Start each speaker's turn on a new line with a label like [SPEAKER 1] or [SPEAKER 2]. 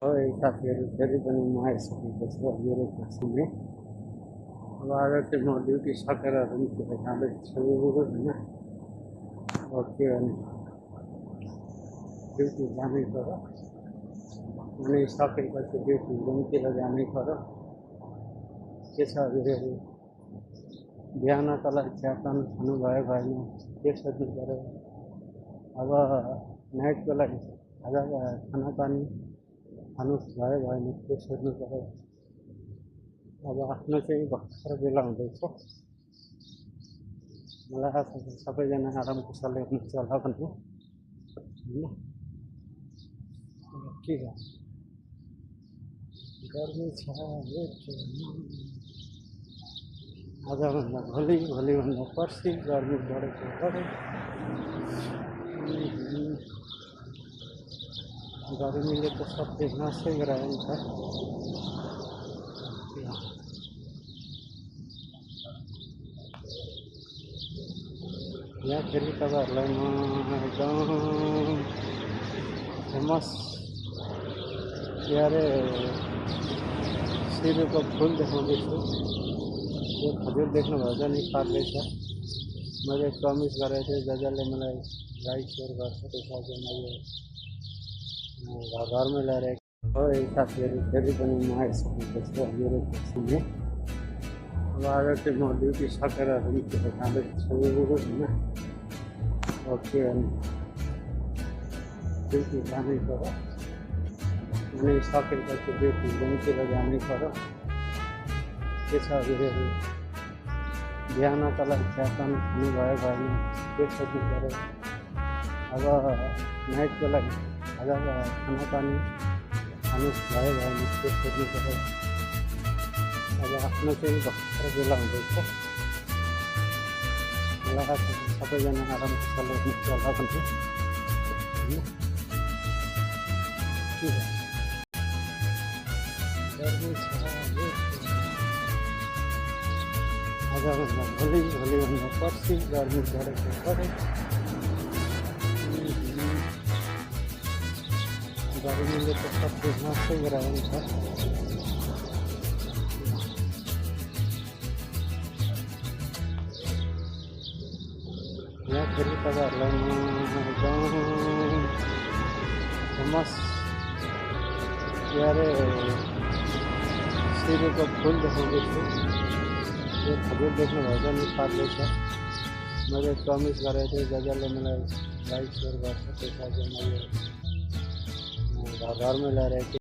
[SPEAKER 1] હવે साथीहरू फेरि पनि म आइसकेको छु मेरो क्लासमा। अब आज चाहिँ म ड्युटी सकेर रुमतिर जाँदैछु होइन। अब के गर्ने, ड्युटी जानै पर्यो अनि सकेपछि ड्युटी रुमतिर जानै पर्यो। के छ अहिले बिहानको लागि चियापान खानुभयो भएन के सोध्नु पर्यो। अब नाइटको लागि खानापानी खानु भयो भएन के सोध्नु पर्यो। अब आफ्नो चाहिँ भर्खर बेला हुँदैछ। मलाई आशा छ सबैजना आराम कुशलले हुनुहुन्छ होला भन्ने होइन। अब के गर्मी छ आजभन्दा भोलिभन्दा पर्सि गर्मी बढेको बढे। गर्मीले त सबै नासै गरायो नि त। यहाँ फेरि तपाईँहरूलाई म एकदम फेमस के अरे सिरुको फुल देखाउँदैछु। यो खजुर देख्नुभएको नि पार्दैछ। मैले प्रमिस गरेको थिएँ जसले मलाई लाइक सेयर गर्छ त्यसलाई चाहिँ मैले घरमै ल्याएर हो। साथीहरू फेरि पनि म आइसकेको छु मेरो क्लासमा। अब आज चाहिँ म ड्युटी सकेर रुमतिर जाँदैछु होइन। अब के गर्ने, ड्युटी जानै पर्यो अनि सकेपछि ड्युटी रुमतिर जानै पर्यो। के छ अहिले बिहानको लागि चियापान खानुभयो भएन के सोध्नु पर्यो। अब नाइटको लागि खानापानी खानु भयो भएन के सोध्नु पर्यो। अब आफ्नो चाहिँ भर्खर बेला हुँदैछ। मलाई आशा छ सबैजना आराम कुशलले हुनुहुन्छ होला भन्ने होइन। के गर्मी छ आजभन्दा भोलिभन्दा पर्सि गर्मी बढेको बढे। गर्मीले त सबै नासै गरायो नि त। यहाँ फेरि तपाईँहरूलाई म एकदम फेमस के अरे सिरुको फुल देखाउँदैछु। यो खजुर देख्नुभएको नि पार्दैछ। मैले प्रमिस गरेको थिएँ जसले मलाई लाइक सेयर गर्छ त्यसलाई चाहिँ मैले घरमै ल्याएर